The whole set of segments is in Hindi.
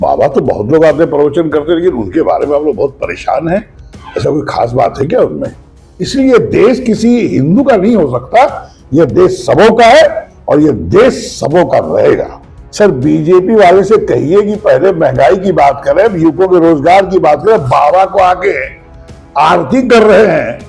बाबा तो बहुत लोग आते प्रवचन करते, लेकिन उनके बारे में आप लोग बहुत परेशान हैं। ऐसा कोई खास बात है क्या उनमें? इसलिए देश किसी हिंदू का नहीं हो सकता, यह देश सबों का है और यह देश सबों का रहेगा। सर, बीजेपी वाले से कहिए कि पहले महंगाई की बात करें, युवकों के रोजगार की बात करें, बाबा को आके आरती कर रहे हैं।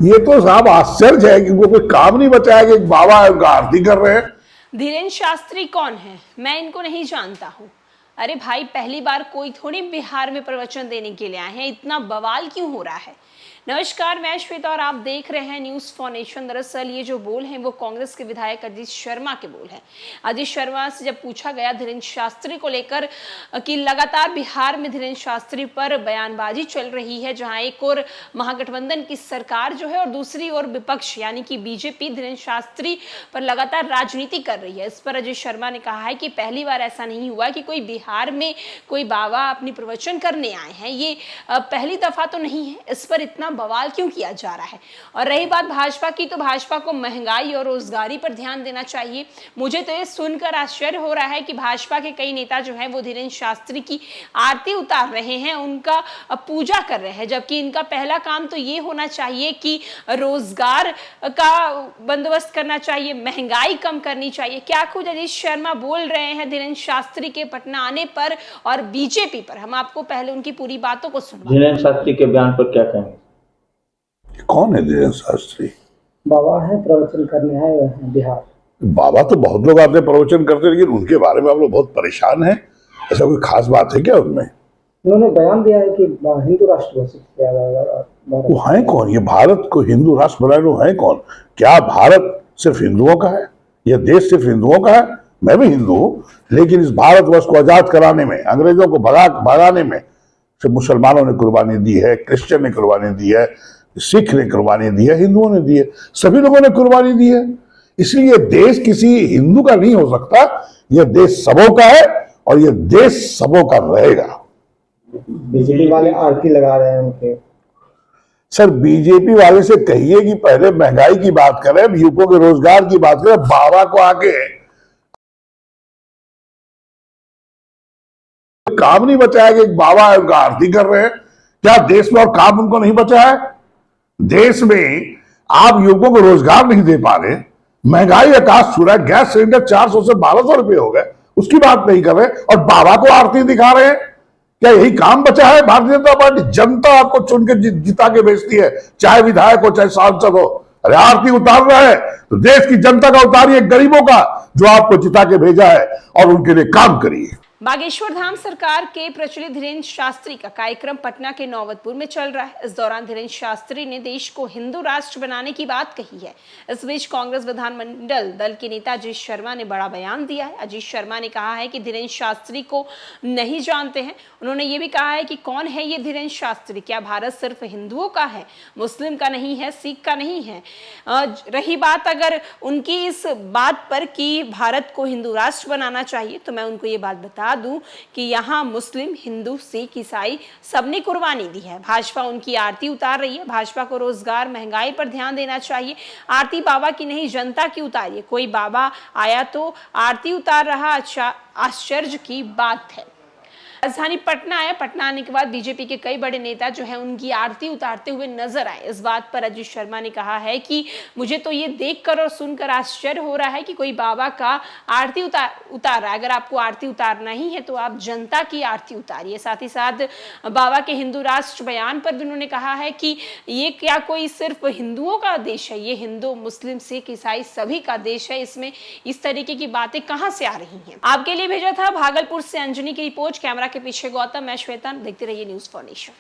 ये तो साहब आश्चर्य है कि उनको कोई काम नहीं बचा है कि बाबा उनका आरती कर रहे हैं। धीरेन्द्र शास्त्री कौन है? मैं इनको नहीं जानता हूँ। अरे भाई, पहली बार कोई थोड़ी बिहार में प्रवचन देने के लिए आए हैं, इतना बवाल क्यों हो रहा है? नमस्कार, मैं श्वेता और आप देख रहे हैं न्यूज फॉर नेशन। दरअसल ये जो बोल हैं वो कांग्रेस के विधायक अजीत शर्मा के बोल हैं। अजीत शर्मा से जब पूछा गया धीरेन्द्र शास्त्री को लेकर कि लगातार बिहार में धीरेन्द्र शास्त्री पर बयानबाजी चल रही है, जहां एक और महागठबंधन की सरकार जो है और दूसरी ओर विपक्ष यानी कि बीजेपी धीरेन्द्र शास्त्री पर लगातार राजनीति कर रही है। इस पर अजीत शर्मा ने कहा है कि पहली बार ऐसा नहीं हुआ कि कोई बिहार में कोई बाबा अपनी प्रवचन करने आए हैं, ये पहली दफा तो नहीं है। इस पर इतना बवाल क्यों किया जा रहा है? और रही बात भाजपा की, तो भाजपा को महंगाई और रोजगारी पर ध्यान देना चाहिए। मुझे तो ये सुनकर आश्चर्य हो रहा है कि भाजपा के कई नेता जो हैं वो धीरेन्द्र शास्त्री की आरती उतार रहे हैं, उनका पूजा कर रहे हैं, जबकि इनका पहला काम तो ये होना चाहिए कि रोजगार का बंदोबस्त करना चाहिए, महंगाई कम करनी चाहिए। क्या कुछ अजीत शर्मा बोल रहे हैं धीरेन्द्र शास्त्री के पटना आने पर और बीजेपी पर? हम आपको पहले उनकी पूरी बातों को सुनवाएं। धीरेन्द्र शास्त्री के बयान पर क्या कहेंगे? कौन है धीरेन्द्र शास्त्री? बाबा है, प्रवचन करने आए हुए हैं बिहार। बाबा तो बहुत लोग आते प्रवचन करते, लेकिन उनके बारे में आप लोग बहुत परेशान हैं। ऐसा कोई खास बात है क्या उनमें? उन्होंने बयान दिया है कि हिंदू राष्ट्र घोषित किया जाएगा। वो हैं कौन? ये भारत को हिंदू राष्ट्र बनाने वो हैं कौन? क्या भारत सिर्फ हिंदुओं का है? यह देश सिर्फ हिंदुओं का है? मैं भी हिंदू हूँ, लेकिन इस भारतवर्ष को आजाद कराने में, अंग्रेजों को भगाने में सिर्फ मुसलमानों ने कुर्बानी दी है, क्रिश्चियन ने कुर्बानी दी है, सिख ने कुर्बानी दी है, हिंदुओं ने दी है, सभी लोगों ने कुर्बानी दी है। इसलिए देश किसी हिंदू का नहीं हो सकता, यह देश सबों का है और यह देश सबों का रहेगा। बीजेपी वाले आरती लगा रहे हैं उनके। सर, बीजेपी वाले से कहिए कि पहले महंगाई की बात करें, युवकों के रोजगार की बात करें, बाबा को आके काम नहीं बचा है कि बाबा उनका आरती कर रहे हैं। क्या देश में और काम उनको नहीं बचा है? देश में आप युवकों को रोजगार नहीं दे पा रहे, महंगाई आकाश छू रहा है, गैस सिलेंडर 400 से 1200 रुपए हो गए, उसकी बात नहीं कर रहे और बाबा को आरती दिखा रहे हैं। क्या यही काम बचा है? भारतीय जनता पार्टी, जनता आपको चुन के जिता के भेजती है, चाहे विधायक हो चाहे सांसद हो। अरे आरती उतार रहा है तो देश की जनता का उतारिए, गरीबों का जो आपको जिता के भेजा है, और उनके लिए काम करिए। बागेश्वर धाम सरकार के प्रचलित धीरेन्द्र शास्त्री का कार्यक्रम पटना के नौबतपुर में चल रहा है। इस दौरान धीरेन्द्र शास्त्री ने देश को हिंदू राष्ट्र बनाने की बात कही है। इस बीच कांग्रेस विधानमंडल दल के नेता अजीत शर्मा ने बड़ा बयान दिया है। अजीत शर्मा ने कहा है कि धीरेन्द्र शास्त्री को नहीं जानते हैं। उन्होंने ये भी कहा है कि कौन है ये धीरेन्द्र शास्त्री? क्या भारत सिर्फ हिंदुओं का है, मुस्लिम का नहीं है, सिख का नहीं है? रही बात अगर उनकी इस बात पर कि भारत को हिंदू राष्ट्र बनाना चाहिए, तो मैं उनको ये बात बता दूं कि यहाँ मुस्लिम, हिंदू, सिख, ईसाई सबने कुर्बानी दी है। भाजपा उनकी आरती उतार रही है। भाजपा को रोजगार, महंगाई पर ध्यान देना चाहिए। आरती बाबा की नहीं, जनता की उतारिए। कोई बाबा आया तो आरती उतार रहा, अच्छा आश्चर्य की बात है। राजधानी पटना आया, पटना आने के बाद बीजेपी के कई बड़े नेता जो हैं उनकी आरती उतारते हुए नजर आए। इस बात पर अजीत शर्मा ने कहा है कि मुझे तो ये देखकर और सुनकर आश्चर्य हो रहा है कि कोई बाबा का आरती उतार रहा है। अगर आपको आरती उतारना ही है तो आप जनता की आरती उतारिए। साथ ही साथ बाबा के हिंदू राष्ट्र बयान पर भी उन्होंने कहा है कि ये क्या कोई सिर्फ हिंदुओं का देश है? ये हिंदू, मुस्लिम, सिख, ईसाई सभी का देश है। इसमें इस तरीके की बातें कहां से आ रही हैं? आपके लिए भेजा था भागलपुर से अंजनी की रिपोर्ट। कैमरा के पीछे गौतम, मैं श्वेता। देखते रहिए न्यूज फॉर नेशन।